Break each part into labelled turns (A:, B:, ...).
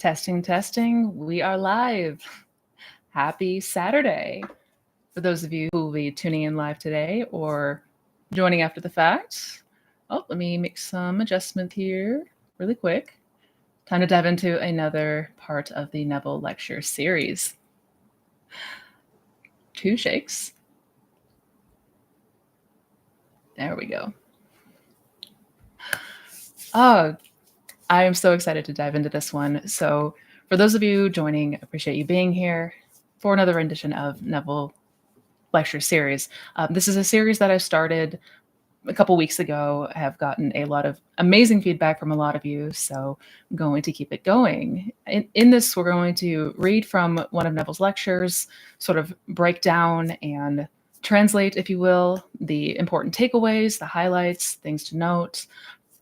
A: Testing, testing. We are live. Happy Saturday. For those of you who will be tuning in live today or joining after the fact. Oh, let me make some adjustment here really quick. Time to dive into another part of the Neville lecture series. 2 shakes. There we go. Oh, I am so excited to dive into this one. So for those of you joining, appreciate you being here for another rendition of Neville lecture series. This is a series that I started a couple weeks ago. I have gotten a lot of amazing feedback from a lot of you, so I'm going to keep it going. In this, we're going to read from one of Neville's lectures, sort of break down and translate, if you will, the important takeaways, the highlights, things to note.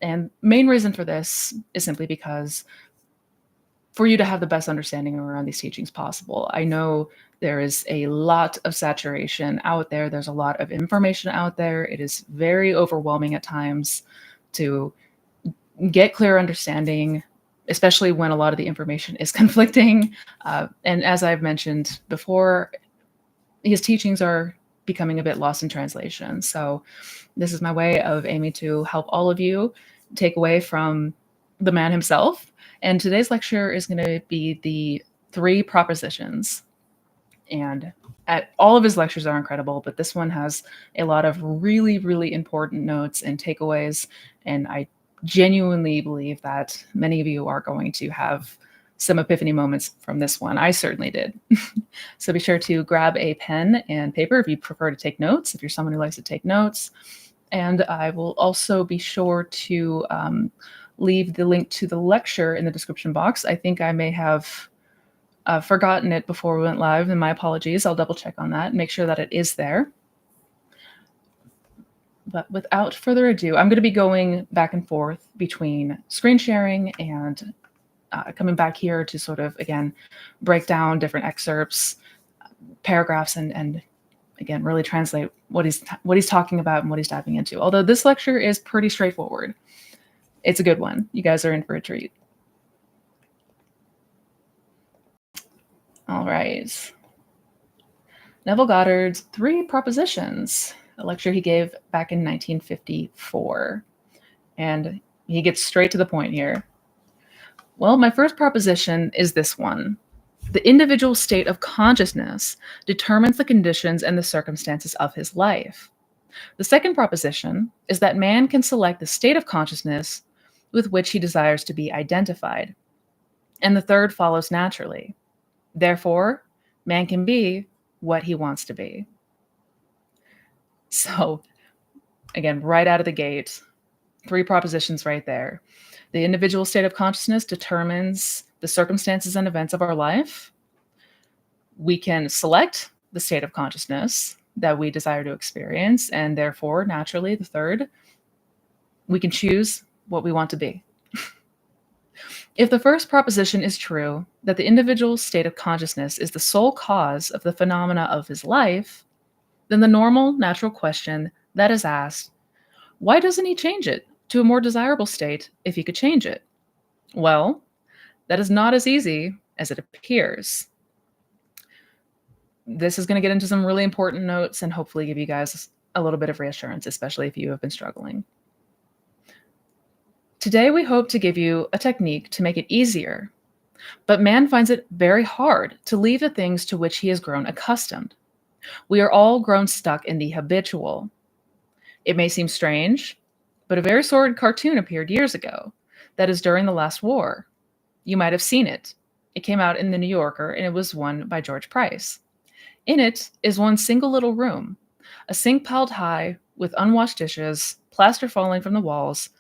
A: And main reason for this is simply because for you to have the best understanding around these teachings possible. I know there is a lot of saturation out there. There's a lot of information out there. It is very overwhelming at times to get clear understanding, especially when a lot of the information is conflicting. And as I've mentioned before, his teachings are becoming a bit lost in translation. So this is my way of aiming to help all of you take away from the man himself. And today's lecture is going to be the 3 propositions. And all of his lectures are incredible, but this one has a lot of really, really important notes and takeaways. And I genuinely believe that many of you are going to have some epiphany moments from this one. I certainly did. So be sure to grab a pen and paper if you prefer to take notes, if you're someone who likes to take notes. And I will also be sure to leave the link to the lecture in the description box. I think I may have forgotten it before we went live, and my apologies. I'll double check on that and make sure that it is there. But without further ado, I'm going to be going back and forth between screen sharing and coming back here to sort of, again, break down different excerpts, paragraphs, and again, really translate what he's talking about and what he's diving into. Although this lecture is pretty straightforward. It's a good one. You guys are in for a treat. All right. Neville Goddard's 3 Propositions, a lecture he gave back in 1954. And he gets straight to the point here. Well, my first proposition is this one. The individual state of consciousness determines the conditions and the circumstances of his life. The second proposition is that man can select the state of consciousness with which he desires to be identified. And the third follows naturally. Therefore, man can be what he wants to be. So, again, right out of the gate, 3 propositions right there. The individual state of consciousness determines the circumstances and events of our life. We can select the state of consciousness that we desire to experience, and therefore, naturally, the third, we can choose what we want to be. If the first proposition is true, that the individual's state of consciousness is the sole cause of the phenomena of his life, then the normal, natural question that is asked, why doesn't he change it to a more desirable state if he could change it? Well, that is not as easy as it appears. This is going to get into some really important notes and hopefully give you guys a little bit of reassurance, especially if you have been struggling. Today, we hope to give you a technique to make it easier, but man finds it very hard to leave the things to which he has grown accustomed. We are all grown stuck in the habitual. It may seem strange, but a very sordid cartoon appeared years ago. That is during the last war. You might have seen it. It came out in the New Yorker, and it was one by George Price. In it is one single little room, a sink piled high with unwashed dishes, plaster falling from the walls,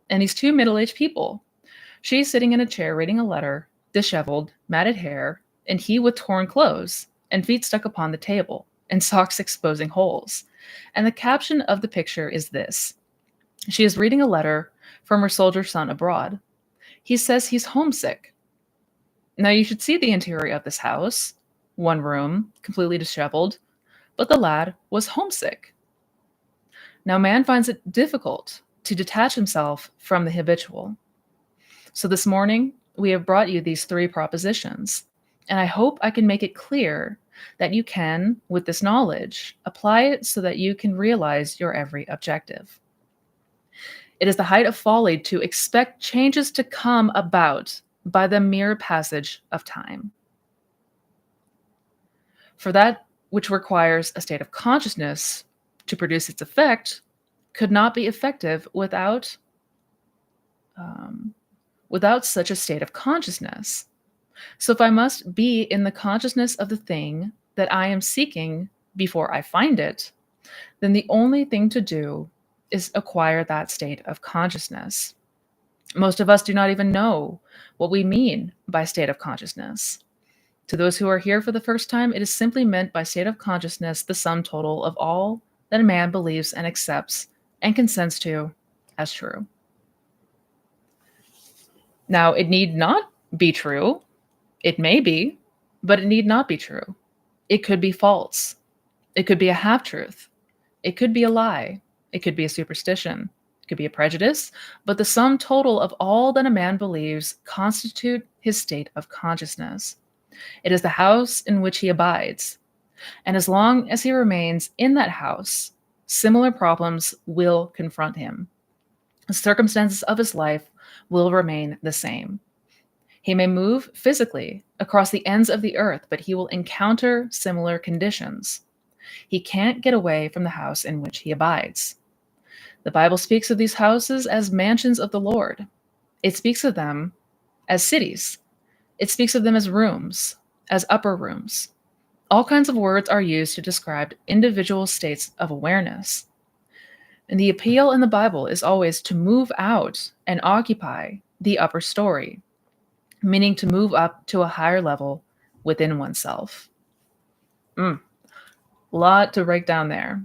A: and these 2 middle-aged people. She sitting in a chair reading a letter, disheveled, matted hair, and he with torn clothes and feet stuck upon the table and socks exposing holes. And the caption of the picture is this. She is reading a letter from her soldier son abroad. He says he's homesick. Now you should see the interior of this house. 1 room, completely disheveled, but the lad was homesick. Now man finds it difficult to detach himself from the habitual. So this morning, we have brought you these three propositions, and I hope I can make it clear that you can, with this knowledge, apply it so that you can realize your every objective. It is the height of folly to expect changes to come about by the mere passage of time. For that which requires a state of consciousness to produce its effect could not be effective without such a state of consciousness. So if I must be in the consciousness of the thing that I am seeking before I find it, then the only thing to do is acquire that state of consciousness. Most of us do not even know what we mean by state of consciousness. To those who are here for the first time, it is simply meant by state of consciousness the sum total of all that a man believes and accepts and consents to as true. Now, it need not be true. It may be, but it need not be true. It could be false. It could be a half-truth. It could be a lie. It could be a superstition. It could be a prejudice, but the sum total of all that a man believes constitute his state of consciousness. It is the house in which he abides. And as long as he remains in that house, similar problems will confront him. The circumstances of his life will remain the same. He may move physically across the ends of the earth, but he will encounter similar conditions. He can't get away from the house in which he abides. The Bible speaks of these houses as mansions of the Lord. It speaks of them as cities. It speaks of them as rooms, as upper rooms. All kinds of words are used to describe individual states of awareness. And the appeal in the Bible is always to move out and occupy the upper story, meaning to move up to a higher level within oneself. Lot to break down there.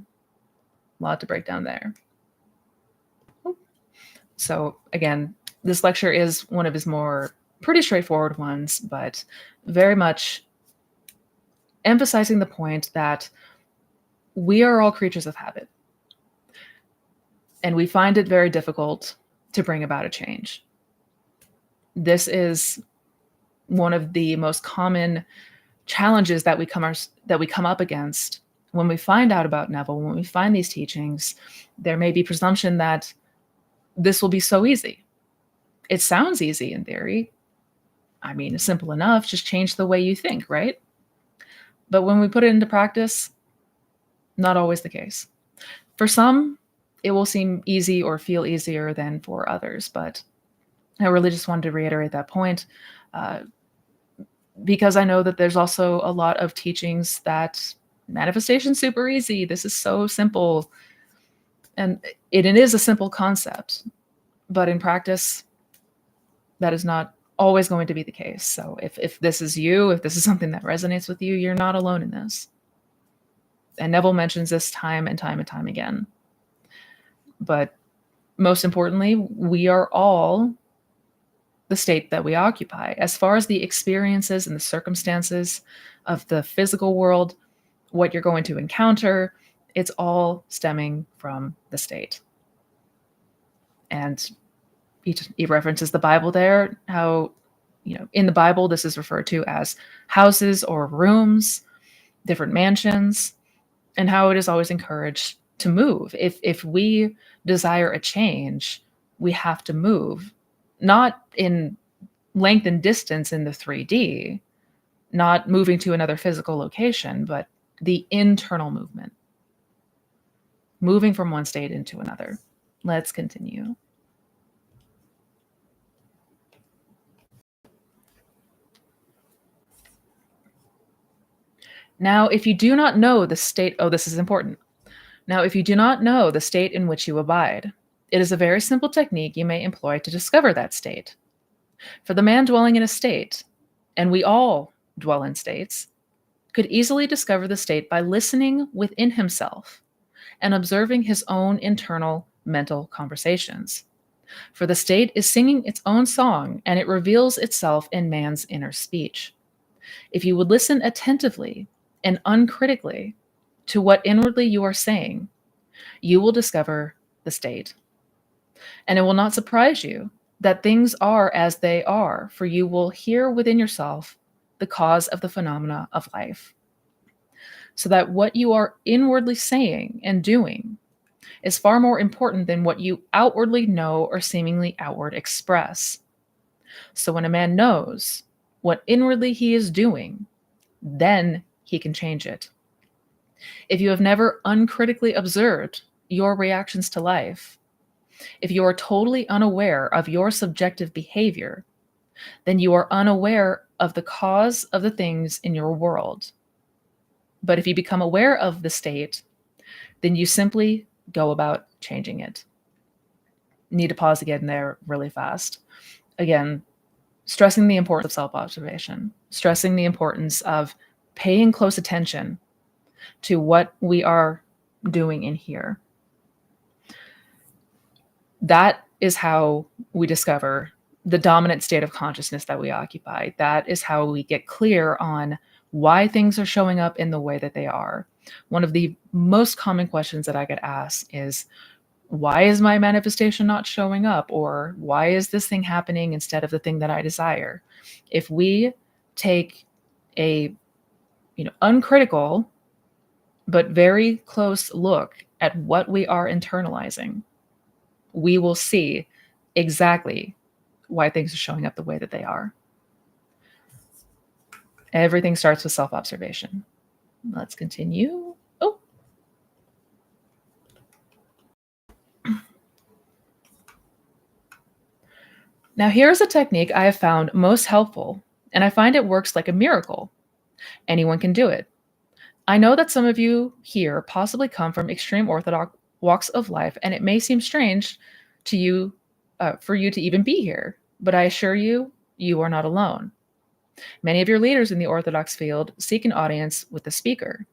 A: So again, this lecture is one of his more pretty straightforward ones, but very much emphasizing the point that we are all creatures of habit. And we find it very difficult to bring about a change. This is one of the most common challenges that we come up against when we find out about Neville, when we find these teachings. There may be presumption that this will be so easy. It sounds easy in theory. I mean, it's simple enough, just change the way you think, right? But when we put it into practice, not always the case. For some, it will seem easy or feel easier than for others, but I really just wanted to reiterate that point because I know that there's also a lot of teachings that manifestation's super easy. This is so simple. And it is a simple concept, but in practice, that is not always going to be the case. So if this is you, if this is something that resonates with you, you're not alone in this. And Neville mentions this time and time and time again. But most importantly, we are all the state that we occupy. As far as the experiences and the circumstances of the physical world, what you're going to encounter, it's all stemming from the state. And he references the Bible there, how, in the Bible, this is referred to as houses or rooms, different mansions, and how it is always encouraged to move. If we desire a change, we have to move, not in length and distance in the 3D, not moving to another physical location, but the internal movement, moving from one state into another. Let's continue. Now, if you do not know the state, this is important. Now, if you do not know the state in which you abide, it is a very simple technique you may employ to discover that state. For the man dwelling in a state, and we all dwell in states, could easily discover the state by listening within himself and observing his own internal mental conversations. For the state is singing its own song, and it reveals itself in man's inner speech. If you would listen attentively and uncritically to what inwardly you are saying, you will discover the state. And it will not surprise you that things are as they are, for you will hear within yourself the cause of the phenomena of life. So that what you are inwardly saying and doing is far more important than what you outwardly know or seemingly outward express. So when a man knows what inwardly he is doing, then he can change it. If you have never uncritically observed your reactions to life, if you are totally unaware of your subjective behavior, then you are unaware of the cause of the things in your world. But if you become aware of the state, then you simply go about changing it. Need to pause again there really fast. Again, stressing the importance of self-observation, stressing the importance of paying close attention to what we are doing in here. That is how we discover the dominant state of consciousness that we occupy. That is how we get clear on why things are showing up in the way that they are. One of the most common questions that I get asked is, why is my manifestation not showing up? Or why is this thing happening instead of the thing that I desire? If we take a uncritical but very close look at what we are internalizing, we will see exactly why things are showing up the way that they are. Everything starts with self-observation. Let's continue. Oh, now here's a technique I have found most helpful, and I find it works like a miracle. Anyone can do it. I know that some of you here possibly come from extreme orthodox walks of life, and it may seem strange to you for you to even be here, but I assure you, you are not alone. Many of your leaders in the Orthodox field seek an audience with the speaker.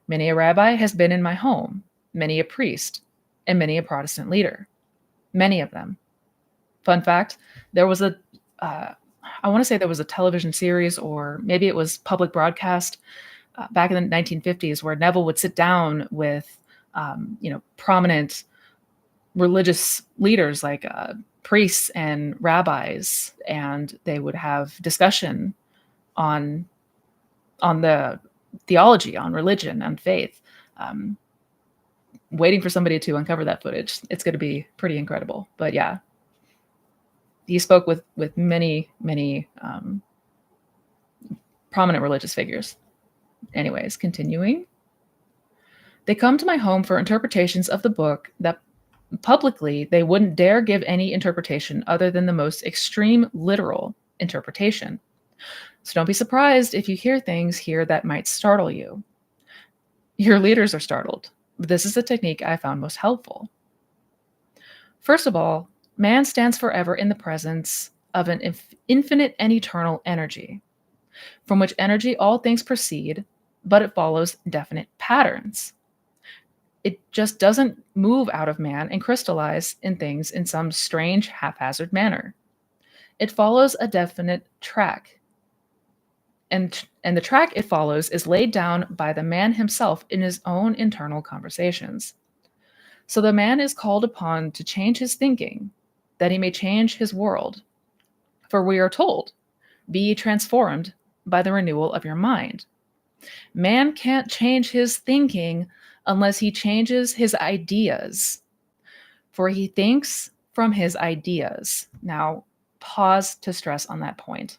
A: Many a rabbi has been in my home, many a priest, and many a Protestant leader. Many of them. Fun fact, there was I want to say there was a television series, or maybe it was public broadcast back in the 1950s, where Neville would sit down with, prominent religious leaders like priests and rabbis, and they would have discussion on the theology, on religion, and faith. Waiting for somebody to uncover that footage. It's going to be pretty incredible. But yeah, he spoke with many prominent religious figures. Anyways, continuing. They come to my home for interpretations of the book that publicly they wouldn't dare give any interpretation other than the most extreme literal interpretation. So don't be surprised if you hear things here that might startle you. Your leaders are startled. This is the technique I found most helpful. First of all, man stands forever in the presence of an infinite and eternal energy, from which energy all things proceed, but it follows definite patterns. It just doesn't move out of man and crystallize in things in some strange, haphazard manner. It follows a definite track. And the track it follows is laid down by the man himself in his own internal conversations. So the man is called upon to change his thinking, that he may change his world. For we are told, be ye transformed by the renewal of your mind. Man can't change his thinking unless he changes his ideas, for he thinks from his ideas. Now, pause to stress on that point.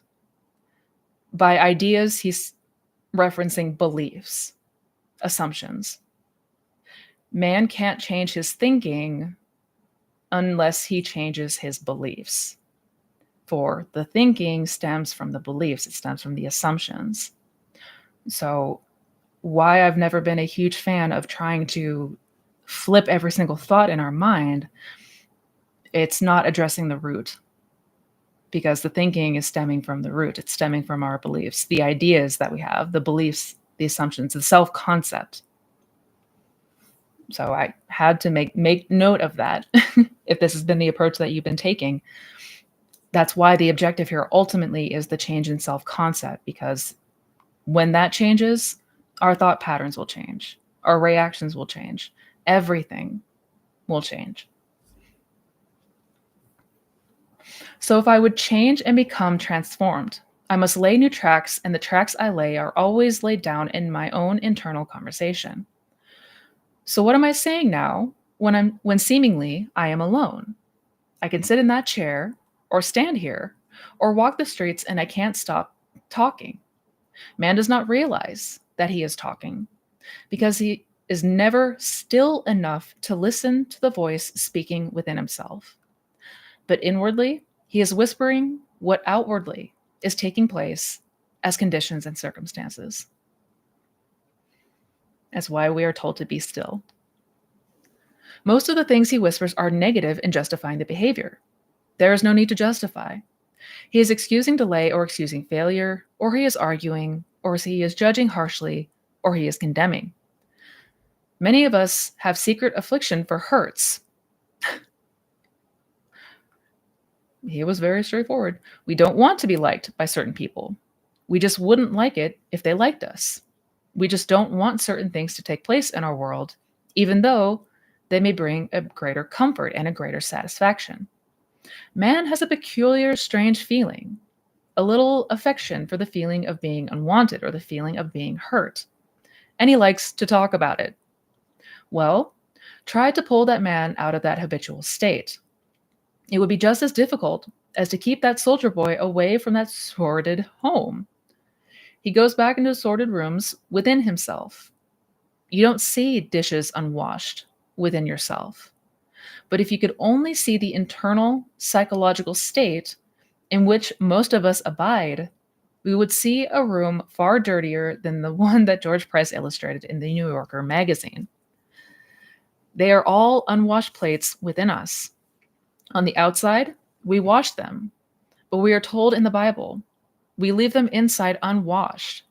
A: By ideas, he's referencing beliefs, assumptions. Man can't change his thinking unless he changes his beliefs. For the thinking stems from the beliefs, it stems from the assumptions. So why I've never been a huge fan of trying to flip every single thought in our mind, it's not addressing the root, because the thinking is stemming from the root. It's stemming from our beliefs, the ideas that we have, the beliefs, the assumptions, the self-concept. So I had to make note of that. If this has been the approach that you've been taking, that's why the objective here ultimately is the change in self-concept, because when that changes, our thought patterns will change. Our reactions will change. Everything will change. So if I would change and become transformed, I must lay new tracks, and the tracks I lay are always laid down in my own internal conversation. So what am I saying now when seemingly I am alone? I can sit in that chair or stand here or walk the streets and I can't stop talking. Man does not realize that he is talking because he is never still enough to listen to the voice speaking within himself. But inwardly, he is whispering what outwardly is taking place as conditions and circumstances. That's why we are told to be still. Most of the things he whispers are negative in justifying the behavior. There is no need to justify. He is excusing delay or excusing failure, or he is arguing, or he is judging harshly, or he is condemning. Many of us have secret affliction for hurts. He was very straightforward. We don't want to be liked by certain people. We just wouldn't like it if they liked us. We just don't want certain things to take place in our world, even though they may bring a greater comfort and a greater satisfaction. Man has a peculiar, strange feeling, a little affection for the feeling of being unwanted or the feeling of being hurt, and he likes to talk about it. Well, try to pull that man out of that habitual state. It would be just as difficult as to keep that soldier boy away from that sordid home. He goes back into sordid rooms within himself. You don't see dishes unwashed within yourself. But if you could only see the internal psychological state in which most of us abide, we would see a room far dirtier than the one that George Price illustrated in the New Yorker magazine. They are all unwashed plates within us. On the outside, we wash them, but we are told in the Bible, we leave them inside unwashed,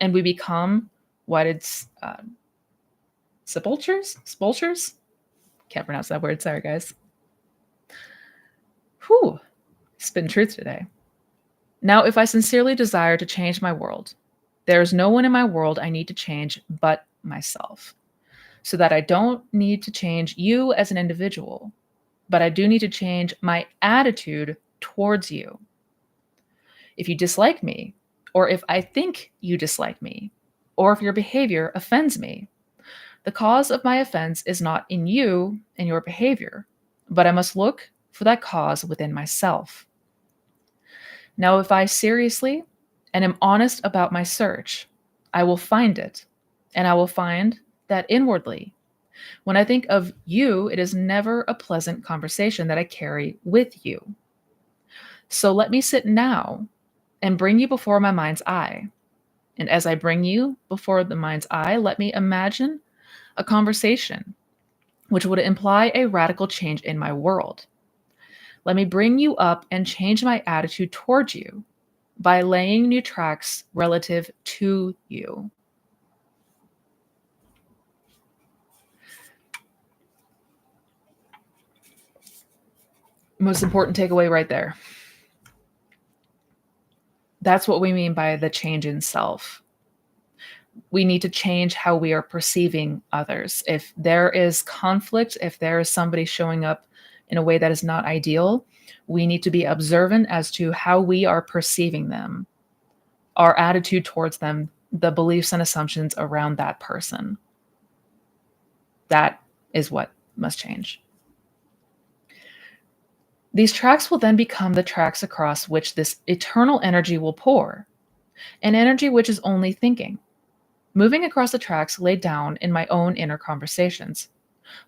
A: and we become what it's sepulchres? Can't pronounce that word. Sorry, guys. Whew. Spitting truth today. Now, if I sincerely desire to change my world, there is no one in my world I need to change but myself, so that I don't need to change you as an individual, but I do need to change my attitude towards you. If you dislike me, or if I think you dislike me, or if your behavior offends me, the cause of my offense is not in you and your behavior, but I must look for that cause within myself. Now, if I seriously and am honest about my search, I will find it, and I will find that inwardly. When I think of you, it is never a pleasant conversation that I carry with you. So let me sit now and bring you before my mind's eye. And as I bring you before the mind's eye, let me imagine a conversation which would imply a radical change in my world. Let me bring you up and change my attitude towards you by laying new tracks relative to you. Most important takeaway right there. That's what we mean by the change in self. We need to change how we are perceiving others. If there is conflict, if there is somebody showing up in a way that is not ideal, we need to be observant as to how we are perceiving them, our attitude towards them, the beliefs and assumptions around that person. That is what must change. These tracks will then become the tracks across which this eternal energy will pour, an energy which is only thinking. Moving across the tracks laid down in my own inner conversations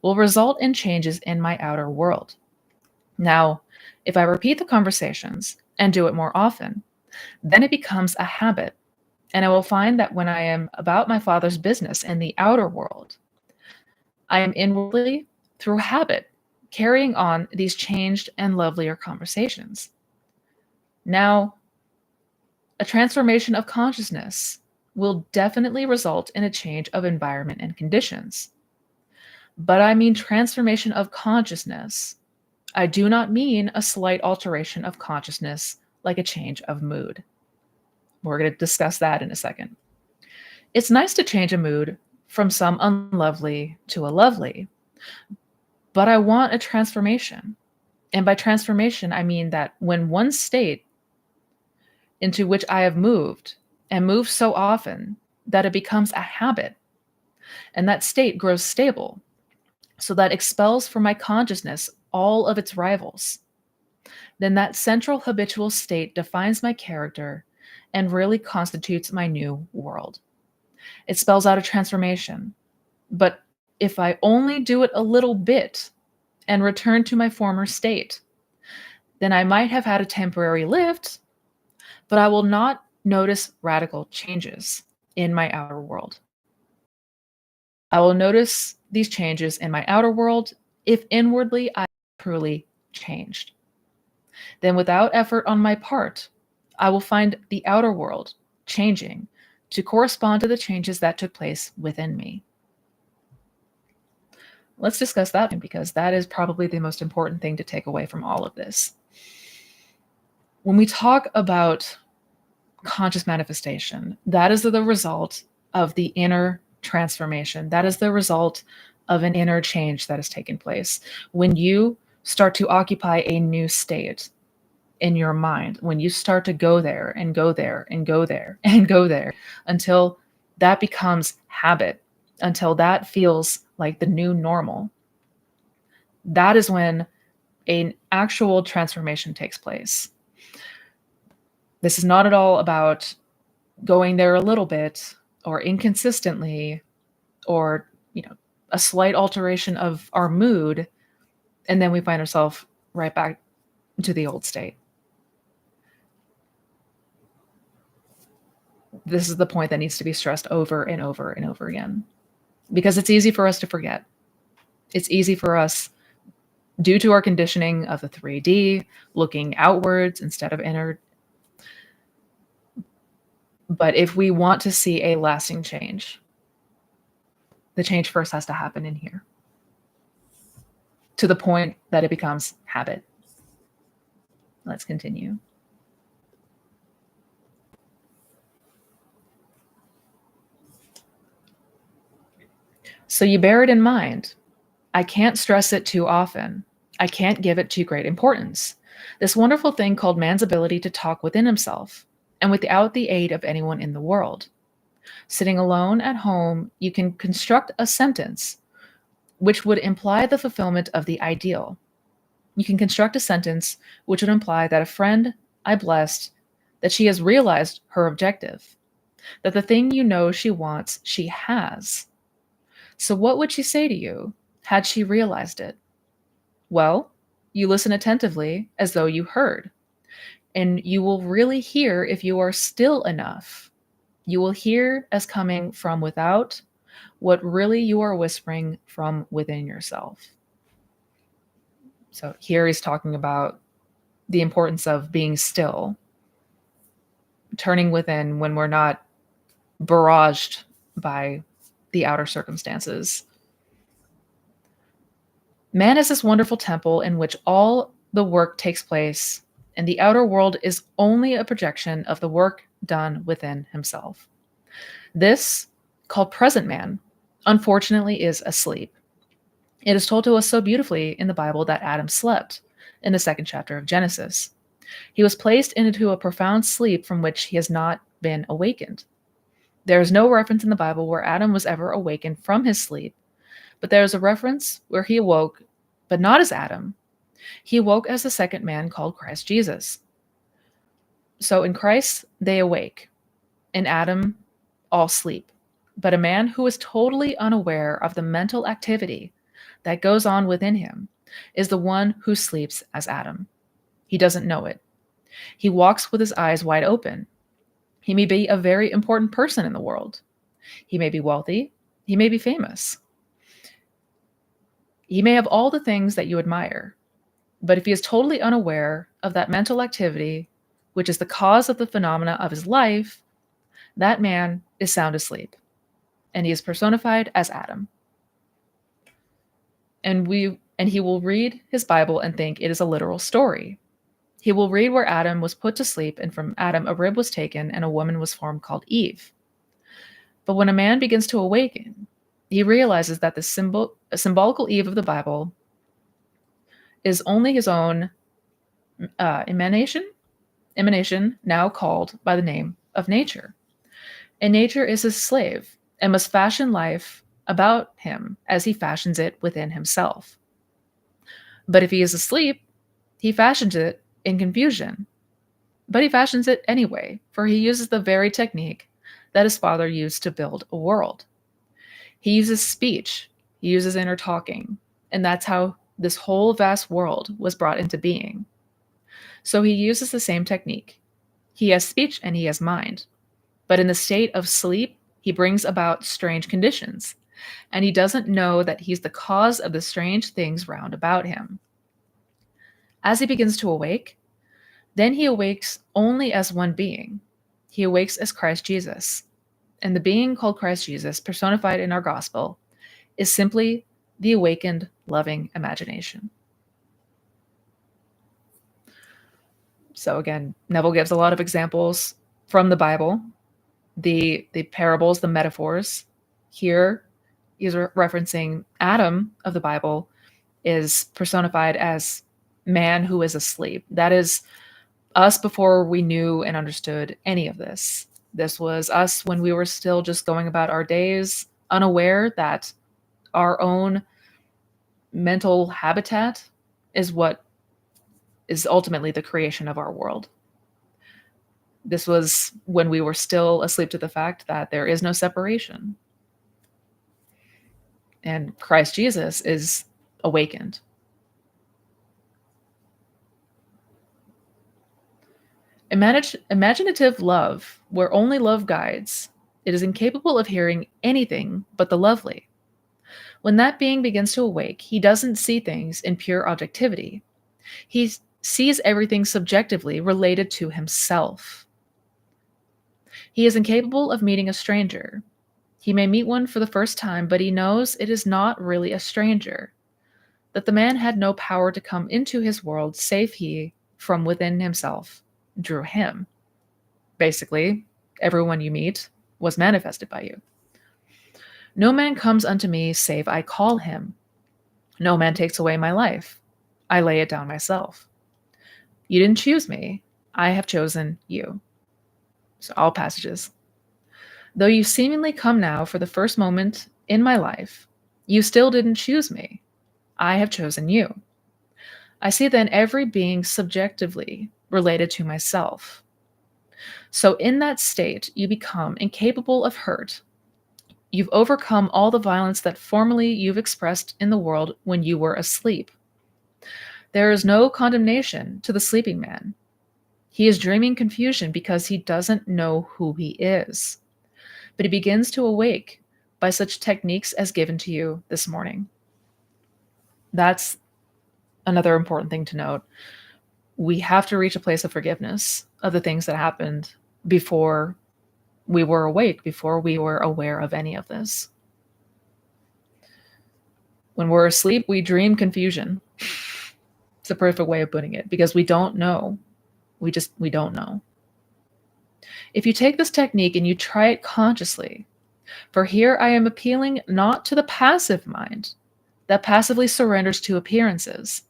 A: will result in changes in my outer world. Now, if I repeat the conversations and do it more often, then it becomes a habit, and I will find that when I am about my Father's business in the outer world, I am inwardly, through habit, carrying on these changed and lovelier conversations. Now, a transformation of consciousness will definitely result in a change of environment and conditions. But I mean transformation of consciousness. I do not mean a slight alteration of consciousness like a change of mood. We're going to discuss that in a second. It's nice to change a mood from some unlovely to a lovely, but I want a transformation. And by transformation, I mean that when one state into which I have moved and moved so often that it becomes a habit, and that state grows stable, so that expels from my consciousness all of its rivals, then that central habitual state defines my character and really constitutes my new world. It spells out a transformation. But if I only do it a little bit and return to my former state, then I might have had a temporary lift, but I will not notice radical changes in my outer world. I will notice these changes in my outer world if inwardly I truly changed. Then, without effort on my part, I will find the outer world changing to correspond to the changes that took place within me. Let's discuss that because that is probably the most important thing to take away from all of this. When we talk about conscious manifestation, that is the result of the inner transformation. That is the result of an inner change that has taken place. When you start to occupy a new state in your mind, when you start to go there and go there and go there and go there until that becomes habit, until that feels like the new normal, that is when an actual transformation takes place. This is not at all about going there a little bit or inconsistently or, a slight alteration of our mood, and then we find ourselves right back to the old state. This is the point that needs to be stressed over and over and over again, because it's easy for us to forget. It's easy for us, due to our conditioning of the 3D, looking outwards instead of inward. But if we want to see a lasting change, the change first has to happen in here, to the point that it becomes habit. Let's continue. So you bear it in mind. I can't stress it too often. I can't give it too great importance. This wonderful thing called man's ability to talk within himself and without the aid of anyone in the world. Sitting alone at home, you can construct a sentence which would imply the fulfillment of the ideal. You can construct a sentence which would imply that a friend I blessed, that she has realized her objective, that the thing you know she wants, she has. So what would she say to you had she realized it? Well, you listen attentively as though you heard, and you will really hear if you are still enough. You will hear as coming from without what really you are whispering from within yourself. So here he's talking about the importance of being still, turning within when we're not barraged by the outer circumstances. Man is this wonderful temple in which all the work takes place, and the outer world is only a projection of the work done within himself. This, called present man, unfortunately is asleep. It is told to us so beautifully in the Bible that Adam slept in the 2nd chapter of Genesis. He was placed into a profound sleep from which he has not been awakened. There is no reference in the Bible where Adam was ever awakened from his sleep, but there is a reference where he awoke, but not as Adam. He awoke as the second man called Christ Jesus. So in Christ, they awake. In Adam, all sleep. But a man who is totally unaware of the mental activity that goes on within him is the one who sleeps as Adam. He doesn't know it. He walks with his eyes wide open. He may be a very important person in the world. He may be wealthy. He may be famous. He may have all the things that you admire. But if he is totally unaware of that mental activity, which is the cause of the phenomena of his life, that man is sound asleep, and he is personified as Adam. And he will read his Bible and think it is a literal story. He will read where Adam was put to sleep, and from Adam a rib was taken, and a woman was formed called Eve. But when a man begins to awaken, he realizes that the symbolical Eve of the Bible is only his own emanation, now called by the name of nature. And nature is his slave and must fashion life about him as he fashions it within himself. But if he is asleep, he fashions it in confusion. But he fashions it anyway, for he uses the very technique that his father used to build a world. He uses speech, he uses inner talking, and that's how this whole vast world was brought into being. So he uses the same technique. He has speech and he has mind. But in the state of sleep, he brings about strange conditions, and he doesn't know that he's the cause of the strange things round about him. As he begins to awake, then he awakes only as one being. He awakes as Christ Jesus. And the being called Christ Jesus, personified in our gospel, is simply the awakened, loving imagination. So again, Neville gives a lot of examples from the Bible, the parables, the metaphors. Here, he's referencing Adam of the Bible is personified as man who is asleep. That is us before we knew and understood any of this. This was us when we were still just going about our days, unaware that our own mental habitat is what is ultimately the creation of our world. This was when we were still asleep to the fact that there is no separation. And Christ Jesus is awakened. Imaginative love, where only love guides, it is incapable of hearing anything but the lovely. When that being begins to awake, he doesn't see things in pure objectivity. He sees everything subjectively related to himself. He is incapable of meeting a stranger. He may meet one for the first time, but he knows it is not really a stranger, that the man had no power to come into his world save he, from within himself, drew him. Basically, everyone you meet was manifested by you. No man comes unto me save I call him. No man takes away my life. I lay it down myself. You didn't choose me. I have chosen you. So all passages. Though you seemingly come now for the first moment in my life, you still didn't choose me. I have chosen you. I see then every being subjectively related to myself. So in that state, you become incapable of hurt. You've overcome all the violence that formerly you've expressed in the world when you were asleep. There is no condemnation to the sleeping man. He is dreaming confusion because he doesn't know who he is. But he begins to awake by such techniques as given to you this morning. That's another important thing to note. We have to reach a place of forgiveness of the things that happened before we were awake, before we were aware of any of this. When we're asleep, we dream confusion. It's a perfect way of putting it, because we don't know. We don't know. If you take this technique and you try it consciously, for here I am appealing not to the passive mind that passively surrenders to appearances.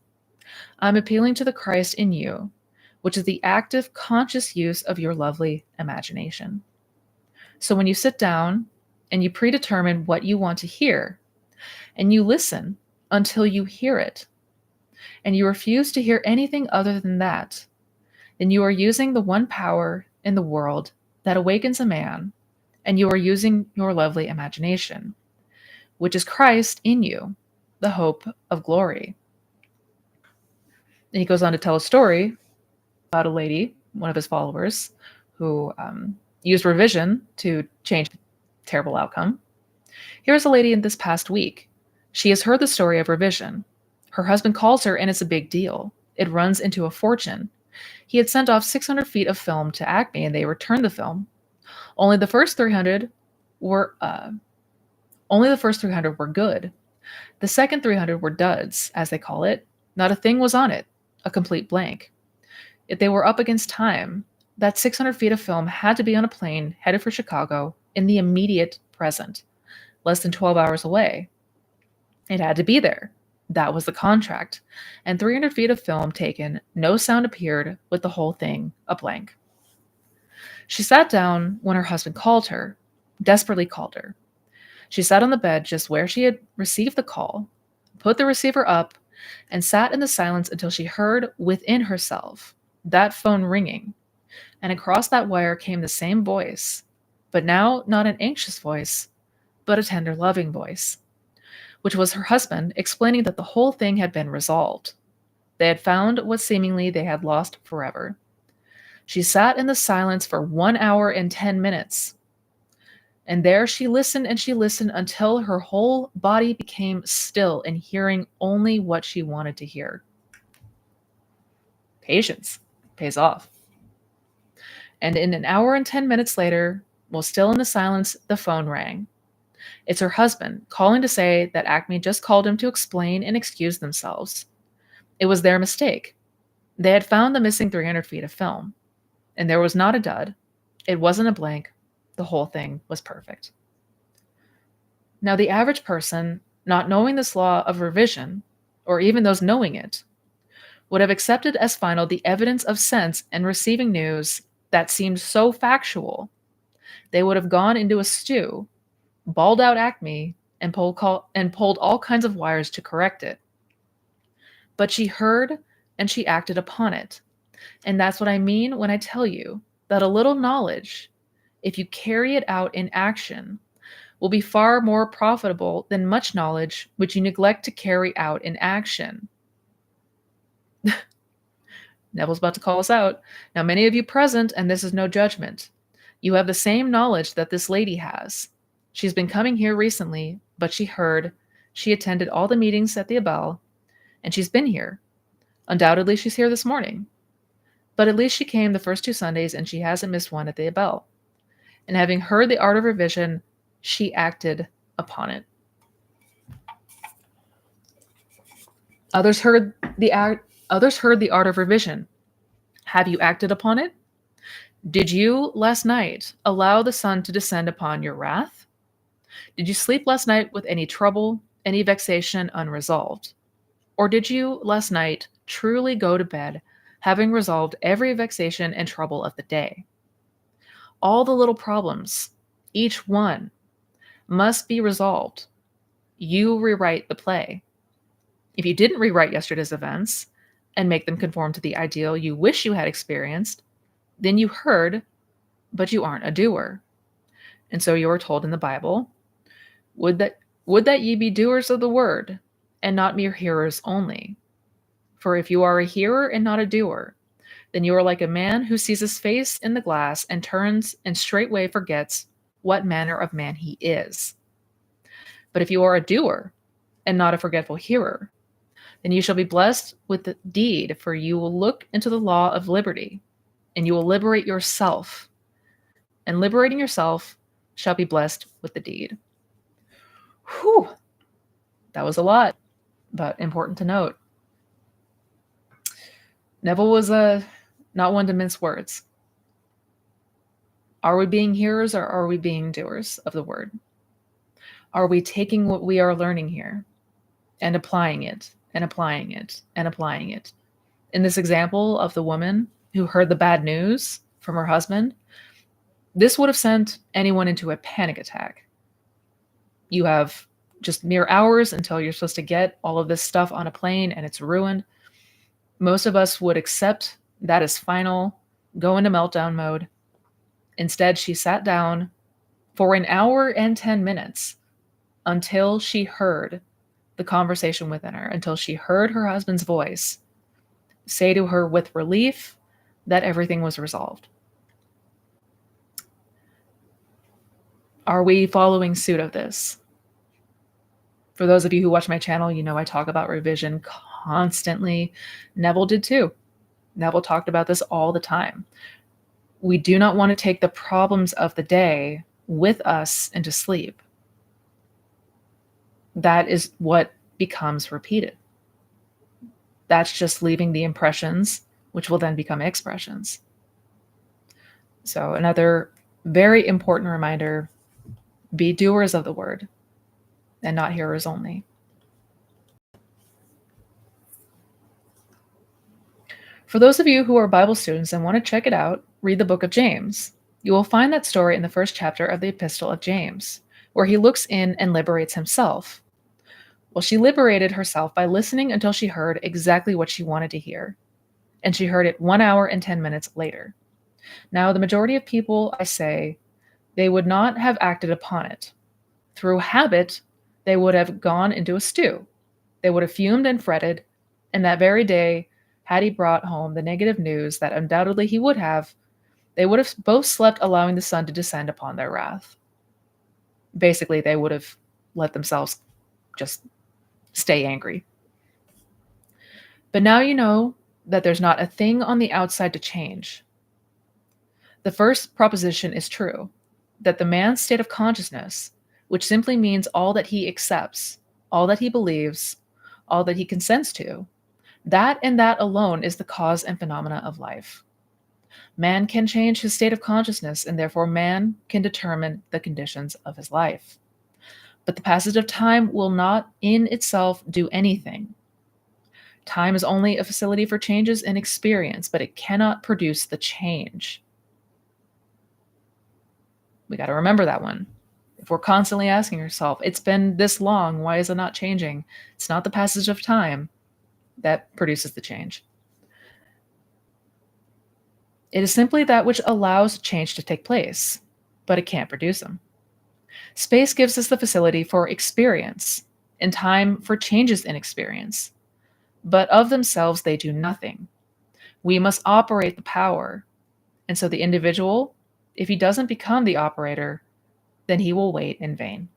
A: I'm appealing to the Christ in you, which is the active, conscious use of your lovely imagination. So when you sit down and you predetermine what you want to hear, and you listen until you hear it, and you refuse to hear anything other than that, then you are using the one power in the world that awakens a man, and you are using your lovely imagination, which is Christ in you, the hope of glory. And he goes on to tell a story about a lady, one of his followers, who used revision to change a terrible outcome. Here's a lady in this past week. She has heard the story of revision. Her husband calls her, and it's a big deal. It runs into a fortune. He had sent off 600 feet of film to Acme, and they returned the film. Only the first 300 were good. The second 300 were duds, as they call it. Not a thing was on it, a complete blank. If they were up against time, that 600 feet of film had to be on a plane headed for Chicago in the immediate present, less than 12 hours away. It had to be there. That was the contract. And 300 feet of film taken, no sound appeared, with the whole thing a blank. She sat down when her husband called her, desperately called her. She sat on the bed just where she had received the call, put the receiver up, and sat in the silence until she heard within herself that phone ringing. And across that wire came the same voice, but now not an anxious voice, but a tender, loving voice, which was her husband explaining that the whole thing had been resolved. They had found what seemingly they had lost forever. She sat in the silence for 1 hour and 10 minutes. And there she listened and she listened until her whole body became still and hearing only what she wanted to hear. Patience pays off. And in 1 hour and 10 minutes later, while still in the silence, the phone rang. It's her husband calling to say that Acme just called him to explain and excuse themselves. It was their mistake. They had found the missing 300 feet of film. And there was not a dud. It wasn't a blank. The whole thing was perfect. Now, the average person, not knowing this law of revision, or even those knowing it, would have accepted as final the evidence of sense and receiving news that seemed so factual. They would have gone into a stew, bawled out Acme, and pulled all kinds of wires to correct it. But she heard and she acted upon it. And that's what I mean when I tell you that a little knowledge, if you carry it out in action, will be far more profitable than much knowledge which you neglect to carry out in action. Neville's about to call us out. Now, many of you present, and this is no judgment, you have the same knowledge that this lady has. She's been coming here recently, but she attended all the meetings at the Abel, and she's been here. Undoubtedly, she's here this morning. But at least she came the first 2 Sundays, and she hasn't missed one at the Abel. And having heard the art of revision, she acted upon it. Others heard the art of revision. Have you acted upon it? Did you last night allow the sun to descend upon your wrath? Did you sleep last night with any trouble, any vexation unresolved? Or did you last night truly go to bed having resolved every vexation and trouble of the day? All the little problems, each one, must be resolved. You rewrite the play. If you didn't rewrite yesterday's events and make them conform to the ideal you wish you had experienced, then you heard, but you aren't a doer. And so you are told in the Bible, would that ye be doers of the word, and not mere hearers only. For if you are a hearer and not a doer, then you are like a man who sees his face in the glass and turns and straightway forgets what manner of man he is. But if you are a doer and not a forgetful hearer, then you shall be blessed with the deed, for you will look into the law of liberty, and you will liberate yourself. And liberating yourself shall be blessed with the deed. Whew, that was a lot, but important to note. Neville was not one to mince words. Are we being hearers or are we being doers of the word? Are we taking what we are learning here and applying it and applying it and applying it? In this example of the woman who heard the bad news from her husband, this would have sent anyone into a panic attack. You have just mere hours until you're supposed to get all of this stuff on a plane and it's ruined. Most of us would accept that as final, go into meltdown mode. Instead, she sat down for 1 hour and 10 minutes until she heard the conversation within her, until she heard her husband's voice say to her with relief that everything was resolved. Are we following suit of this? For those of you who watch my channel, you know I talk about revision constantly. Neville did too. Neville talked about this all the time. We do not want to take the problems of the day with us into sleep. That is what becomes repeated. That's just leaving the impressions, which will then become expressions. So another very important reminder, be doers of the word and not hearers only. For those of you who are Bible students and want to check it out, read the book of James. You will find that story in the first chapter of the Epistle of James, where he looks in and liberates himself. Well, she liberated herself by listening until she heard exactly what she wanted to hear. And she heard it 1 hour and 10 minutes later. Now, the majority of people, I say, they would not have acted upon it. Through habit, they would have gone into a stew. They would have fumed and fretted, and that very day, had he brought home the negative news that undoubtedly he would have, they would have both slept, allowing the sun to descend upon their wrath. Basically, they would have let themselves just stay angry. But now you know that there's not a thing on the outside to change. The first proposition is true, that the man's state of consciousness, which simply means all that he accepts, all that he believes, all that he consents to, that and that alone is the cause and phenomena of life. Man can change his state of consciousness, and therefore man can determine the conditions of his life. But the passage of time will not in itself do anything. Time is only a facility for changes in experience, but it cannot produce the change. We got to remember that one. If we're constantly asking ourselves, it's been this long, why is it not changing? It's not the passage of time that produces the change. It is simply that which allows change to take place, but it can't produce them. Space gives us the facility for experience, and time for changes in experience. But of themselves, they do nothing. We must operate the power. And so the individual, if he doesn't become the operator, then he will wait in vain.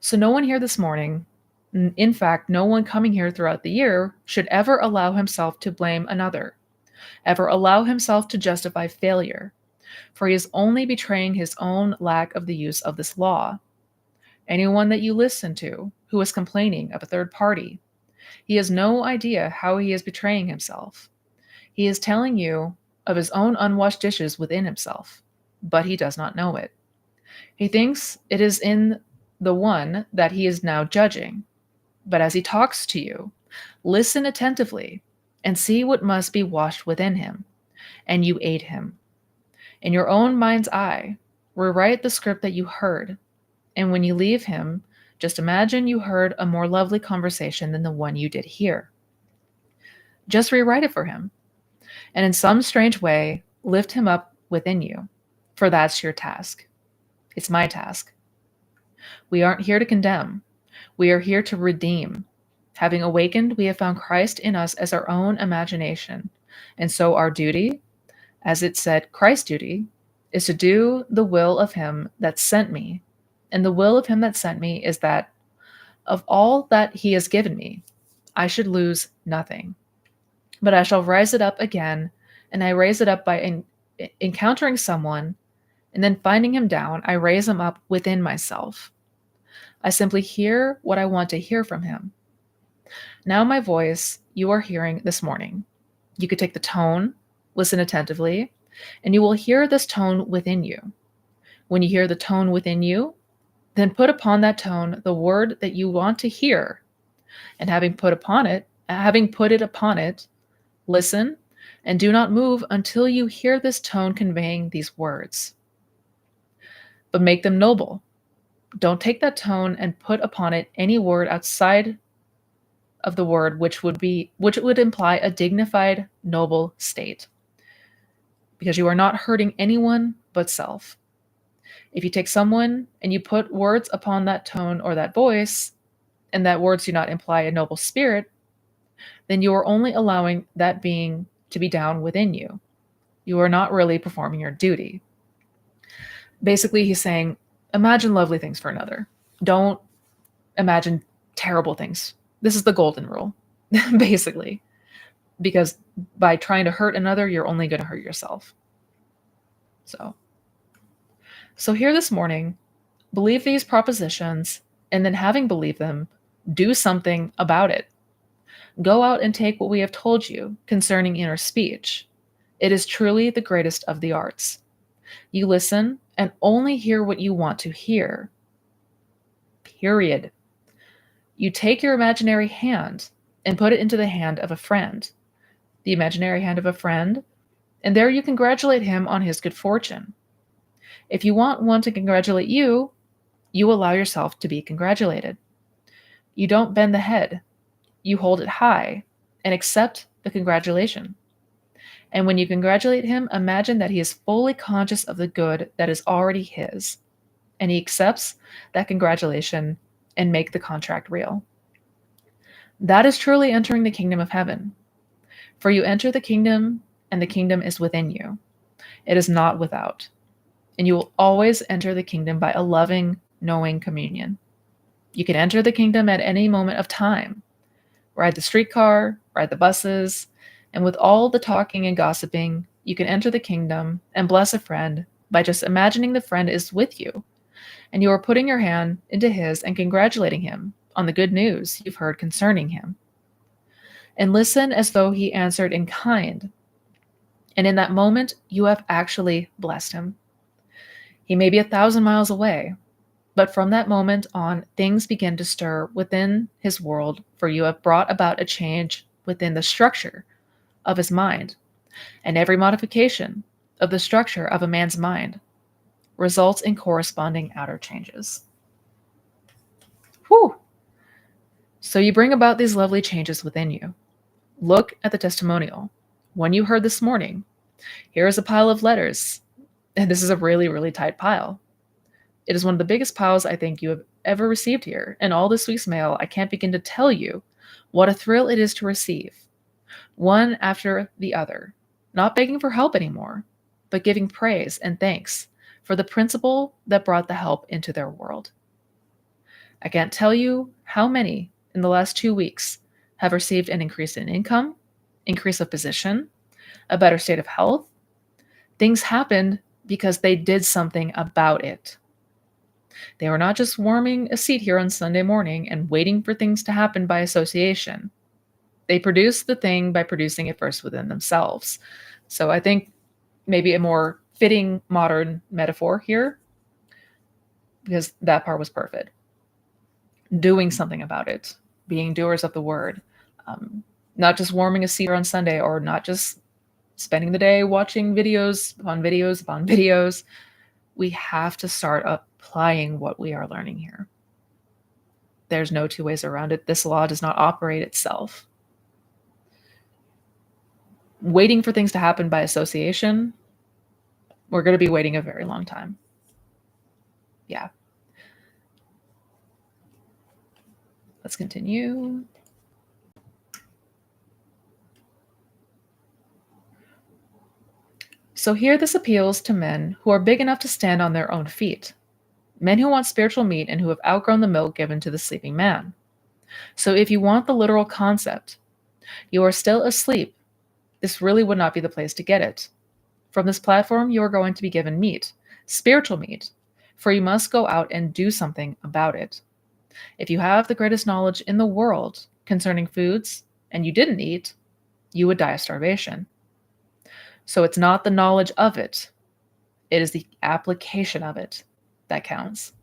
A: So no one here this morning, in fact, no one coming here throughout the year, should ever allow himself to blame another, ever allow himself to justify failure, for he is only betraying his own lack of the use of this law. Anyone that you listen to who is complaining of a third party, he has no idea how he is betraying himself. He is telling you of his own unwashed dishes within himself, but he does not know it. He thinks it is in the one that he is now judging. But as he talks to you, listen attentively and see what must be washed within him, and you aid him. In your own mind's eye, rewrite the script that you heard, and when you leave him, just imagine you heard a more lovely conversation than the one you did hear. Just rewrite it for him, and in some strange way, lift him up within you, for that's your task. It's my task. We aren't here to condemn. We are here to redeem. Having awakened, we have found Christ in us as our own imagination, and so our duty, as it said, Christ's duty, is to do the will of him that sent me. And the will of him that sent me is that of all that he has given me, I should lose nothing. But I shall rise it up again, and I raise it up by encountering someone, and then finding him down, I raise him up within myself. I simply hear what I want to hear from him. Now my voice you are hearing this morning. You could take the tone, listen attentively, and you will hear this tone within you. When you hear the tone within you, then put upon that tone the word that you want to hear. And having put it upon it, listen and do not move until you hear this tone conveying these words. But make them noble. Don't take that tone and put upon it any word outside of the word which would imply a dignified, noble state. Because you are not hurting anyone but self. If you take someone and you put words upon that tone or that voice, and that words do not imply a noble spirit, then you are only allowing that being to be down within you. You are not really performing your duty. Basically, he's saying, imagine lovely things for another. Don't imagine terrible things. This is the golden rule, basically. Because by trying to hurt another, you're only going to hurt yourself. So here this morning, believe these propositions, and then having believed them, do something about it. Go out and take what we have told you concerning inner speech. It is truly the greatest of the arts. You listen and only hear what you want to hear. Period. You take your imaginary hand and put it into the hand of a friend. the imaginary hand of a friend, and there you congratulate him on his good fortune. If you want one to congratulate you, you allow yourself to be congratulated. You don't bend the head, you hold it high and accept the congratulation. And when you congratulate him, imagine that he is fully conscious of the good that is already his, and he accepts that congratulation and make the contract real. That is truly entering the kingdom of heaven. For you enter the kingdom, and the kingdom is within you. It is not without. And you will always enter the kingdom by a loving, knowing communion. You can enter the kingdom at any moment of time. Ride the streetcar, ride the buses, and with all the talking and gossiping, you can enter the kingdom and bless a friend by just imagining the friend is with you, and you are putting your hand into his and congratulating him on the good news you've heard concerning him. And listen as though he answered in kind. And in that moment, you have actually blessed him. He may be 1,000 miles away, but from that moment on, things begin to stir within his world, for you have brought about a change within the structure of his mind. And every modification of the structure of a man's mind results in corresponding outer changes. Whew! So you bring about these lovely changes within you. Look at the testimonial. One you heard this morning. Here is a pile of letters, and this is a really, really tight pile. It is one of the biggest piles I think you have ever received here. And all this week's mail, I can't begin to tell you what a thrill it is to receive. One after the other. Not begging for help anymore, but giving praise and thanks for the principle that brought the help into their world. I can't tell you how many in the last 2 weeks have received an increase in income, increase of position, a better state of health. Things happened because they did something about it. They were not just warming a seat here on Sunday morning and waiting for things to happen by association. They produced the thing by producing it first within themselves. So I think maybe a more fitting modern metaphor here, because that part was perfect. Doing something about it, being doers of the word, not just warming a seat on Sunday, or not just spending the day watching videos upon videos upon videos. We have to start applying what we are learning here. There's no two ways around it. This law does not operate itself. Waiting for things to happen by association, we're going to be waiting a very long time. Yeah. Let's continue. So here this appeals to men who are big enough to stand on their own feet, men who want spiritual meat and who have outgrown the milk given to the sleeping man. So if you want the literal concept, you are still asleep, this really would not be the place to get it. From this platform, you are going to be given meat, spiritual meat, for you must go out and do something about it. If you have the greatest knowledge in the world concerning foods and you didn't eat, you would die of starvation. So it's not the knowledge of it, it is the application of it that counts.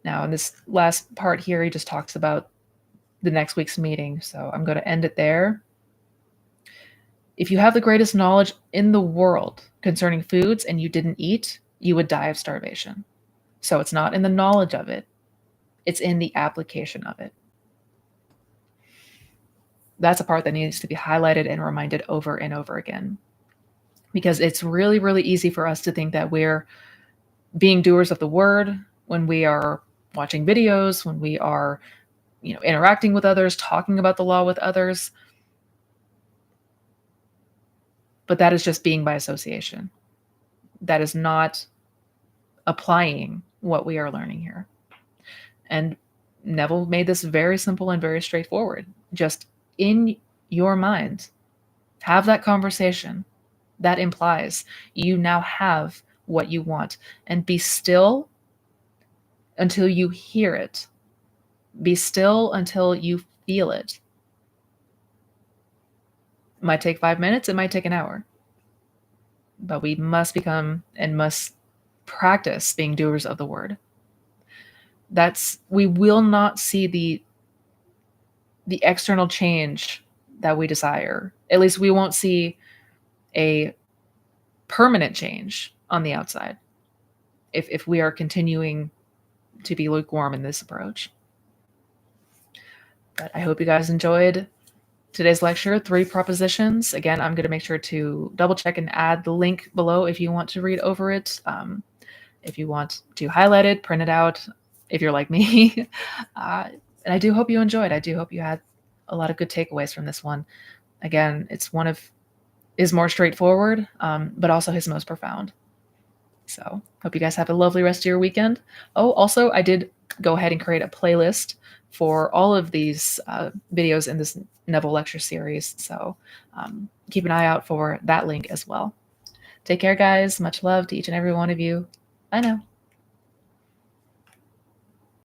A: Now, in this last part here, he just talks about the next week's meeting, so I'm going to end it there. If you have the greatest knowledge in the world concerning foods and you didn't eat, you would die of starvation. So it's not in the knowledge of it, it's in the application of it. That's a part that needs to be highlighted and reminded over and over again. Because it's really, really easy for us to think that we're being doers of the word when we are watching videos, when we are, interacting with others, talking about the law with others. But that is just being by association. That is not applying what we are learning here. And Neville made this very simple and very straightforward. Just in your mind, have that conversation. That implies you now have what you want. And be still until you hear it. Be still until you feel it. It might take 5 minutes, it might take an hour. But we must become and must practice being doers of the word. We will not see the external change that we desire. At least we won't see a permanent change on the outside if we are continuing to be lukewarm in this approach. But I hope you guys enjoyed today's lecture, 3 propositions. Again, I'm going to make sure to double check and add the link below if you want to read over it. If you want to highlight it, print it out, if you're like me. And I do hope you enjoyed. I do hope you had a lot of good takeaways from this one. Again, it's one of his more straightforward, but also his most profound. So hope you guys have a lovely rest of your weekend. Oh, also, I did go ahead and create a playlist for all of these videos in this Neville lecture series. So keep an eye out for that link as well. Take care, guys. Much love to each and every one of you. Bye now.